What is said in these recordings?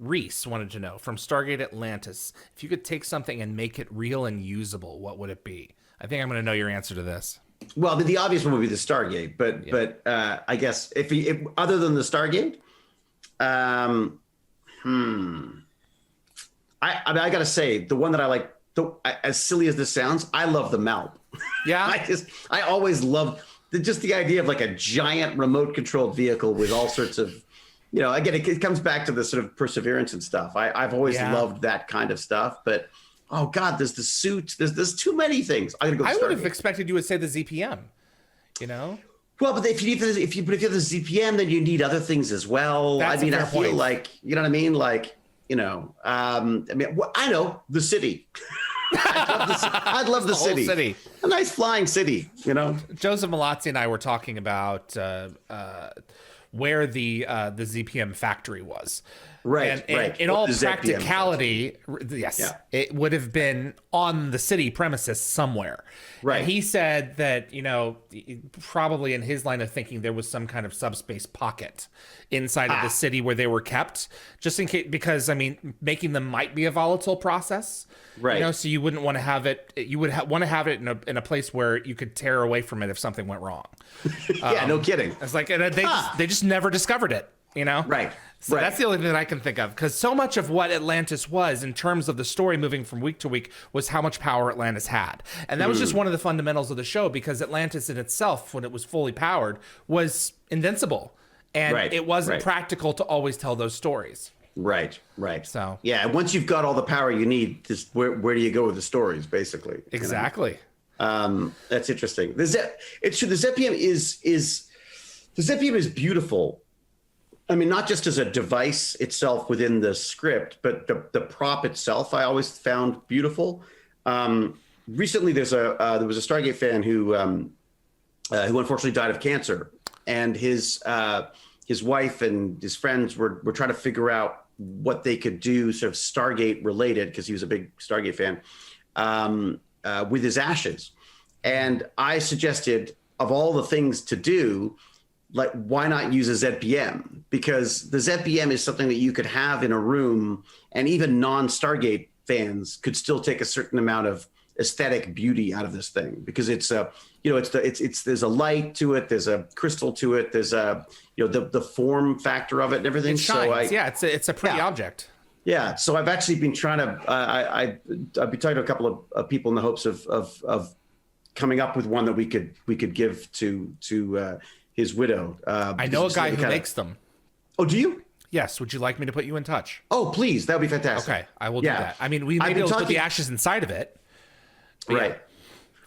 Reese wanted to know, from Stargate Atlantis, if you could take something and make it real and usable, what would it be? I think I'm going to know your answer to this. Well, the obvious one would be the Stargate, but I guess if other than the Stargate, I mean, I got to say, the one that I like, as silly as this sounds, I love the M.A.L.P. Yeah. I always loved just the idea of like a giant remote controlled vehicle with all sorts of, again, it comes back to the sort of perseverance and stuff. I've always loved that kind of stuff, but oh God, there's the suit. There's too many things. I would have expected you would say the Z.P.M. Well, but if you have the Z.P.M., then you need other things as well. That's I mean, I feel like, you know what I mean? Like, I know the city. I'd love the city. A nice flying city, Joseph Malazzi and I were talking about where the Z.P.M. factory was. Right. And in all practicality, yes, it would have been on the city premises somewhere. Right. And he said that, probably in his line of thinking, there was some kind of subspace pocket inside of the city where they were kept, just in case, because, I mean, making them might be a volatile process. Right. So you wouldn't want to have it, you would want to have it in a place where you could tear away from it if something went wrong. No kidding. It's like, and they just never discovered it, Right. So that's the only thing that I can think of, because so much of what Atlantis was in terms of the story moving from week to week was how much power Atlantis had. And that was just one of the fundamentals of the show, because Atlantis in itself, when it was fully powered, was invincible. And it wasn't practical to always tell those stories. Right. So yeah, once you've got all the power you need, just where do you go with the stories, basically? Exactly. That's interesting. It's true. The Z.P.M. is beautiful. I mean, not just as a device itself within the script, but the prop itself I always found beautiful. Recently, there was a Stargate fan who unfortunately died of cancer, and his wife and his friends were trying to figure out what they could do, sort of Stargate related, because he was a big Stargate fan, with his ashes. And I suggested, of all the things to do, like, why not use a Z.P.M.? Because the Z.P.M. is something that you could have in a room, and even non-Stargate fans could still take a certain amount of aesthetic beauty out of this thing, because it's there's a light to it, there's a crystal to it, there's the form factor of it and everything. It shines. It's a pretty object. Yeah. So I've actually been trying to I've been talking to a couple of people in the hopes of coming up with one that we could give to his widow. I know a guy who makes them. Oh, do you? Yes. Would you like me to put you in touch? Oh, please. That would be fantastic. Okay. I will do that. I mean, we may be able to put the ashes inside of it. Right.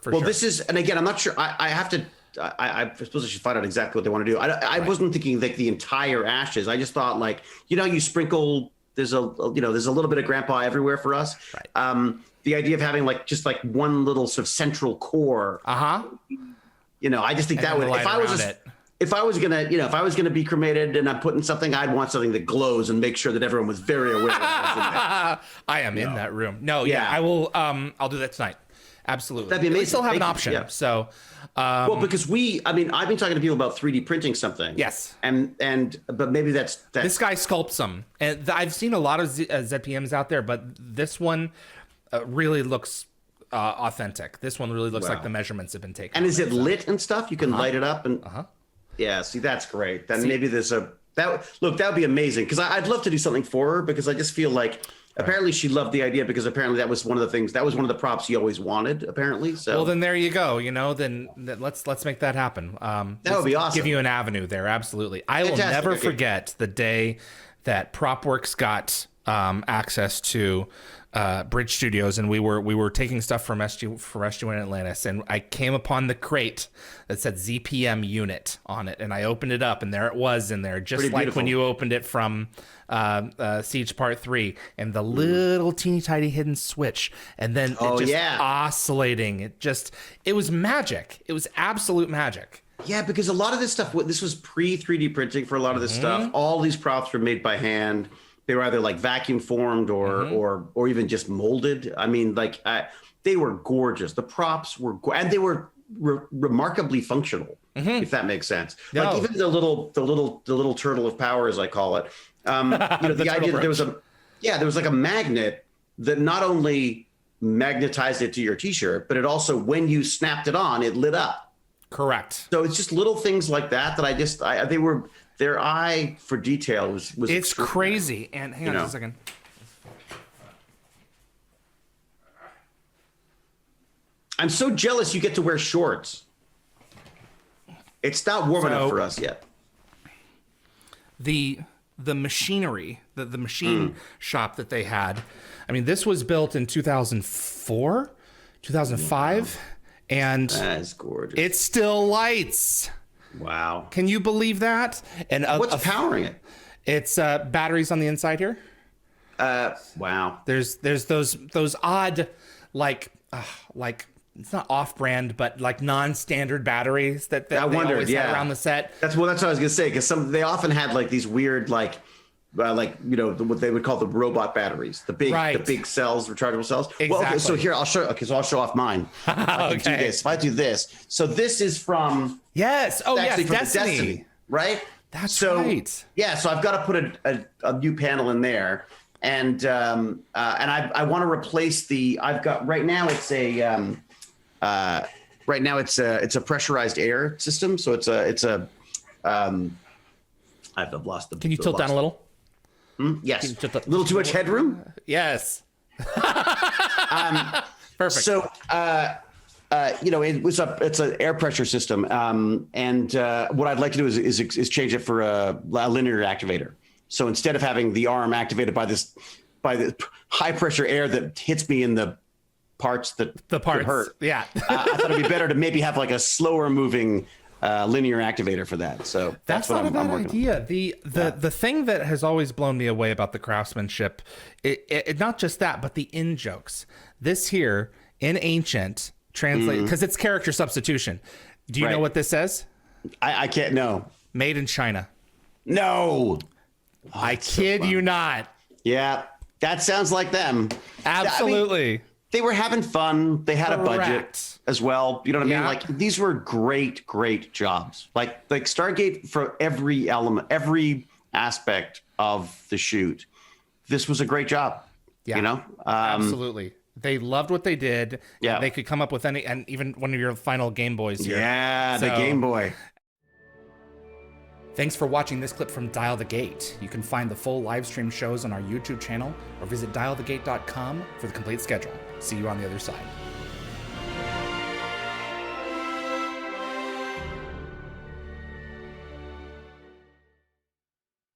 Well, this is, and again, I'm not sure. I have to, I suppose I should find out exactly what they want to do. I wasn't thinking like the entire ashes. I just thought, like, you sprinkle, there's a little bit of grandpa everywhere for us. Right. The idea of having just one little sort of central core. I just think that would, if I was gonna be cremated and I'm putting something, I'd want something that glows and make sure that everyone was very aware of I am in that room. No, I will. I'll do that tonight. Absolutely. That'd be amazing. We still have an option. Yeah. So, well, because I've been talking to people about 3D printing something. Yes. But maybe that's this guy sculpts them, and I've seen a lot of Z.P.M.s out there, but this one really looks authentic. This one really looks like the measurements have been taken. And is it lit and stuff? You can light it up and. Yeah. See, that's great. Then maybe there's that would be amazing, because I'd love to do something for her, because I just feel like. Apparently she loved the idea, because apparently that was one of the things, that was one of the props she always wanted, apparently. So well, then there you go. Then let's make that happen. That would be awesome. Give you an avenue there. Absolutely. I will never forget the day that PropWorks got access to Bridge Studios, and we were taking stuff from SG-1 and Atlantis, and I came upon the crate that said Z.P.M. unit on it, and I opened it up, and there it was in there, just like when you opened it from Siege Part 3, and the little teeny tiny hidden switch, and then oscillating. It was magic. It was absolute magic. Yeah, because a lot of this stuff, this was pre 3D printing for a lot of this stuff. All these props were made by hand. They were either vacuum formed or even just molded. I mean, they were gorgeous. The props were, and they were remarkably functional, if that makes sense. No. Even the little turtle of power, as I call it, The idea that there was like a magnet that not only magnetized it to your t-shirt, but it also, when you snapped it on, it lit up. Correct. So it's just little things like that their eye for detail was it's crazy. And hang on just a second. I'm so jealous you get to wear shorts. It's not warm enough for us yet. The machinery, the machine shop that they had. I mean, this was built in 2004, 2005, wow. And that's gorgeous. It still lights. Wow. Can you believe that? And what's powering it? It's batteries on the inside here. Wow. There's those odd, like it's not off-brand, but like non-standard batteries that they always had around the set. That's what I was gonna say, because they often had like these weird what they would call the robot batteries, the big cells, rechargeable cells. Exactly. Well, okay, so here I'll show. Okay, so I'll show off mine. I can do this. If I do this, so this is from Destiny, right? That's right. Yeah, so I've got to put a new panel in there, and I want to replace the. I've got right now it's a. Right now it's a pressurized air system, so it's a I've lost the. Can you tilt down a little? Yes. A little too much headroom. Yes. Perfect. So it's an air pressure system, and what I'd like to do is change it for a linear activator. So instead of having the arm activated by the high pressure air that hits me in the parts that could hurt. Yeah. I thought it'd be better to maybe have like a slower moving linear activator for that. So that's what I'm working idea. on. The thing that has always blown me away about the craftsmanship, it not just that, but the in jokes. This here in Ancient translate because it's character substitution. Do you know what this says? I can't know. Made in China. No. I kid you not. Yeah, that sounds like them. Absolutely. I mean, they were having fun. They had a budget as well. You know what I mean? Like these were great jobs. Like Stargate, for every element, every aspect of the shoot, this was a great job. Yeah, you know, absolutely. They loved what they did. Yeah, they could come up with any, and even one of your final Game Boys here. Yeah, the Game Boy. Thanks for watching this clip from Dial the Gate. You can find the full live stream shows on our YouTube channel or visit dialthegate.com for the complete schedule. See you on the other side.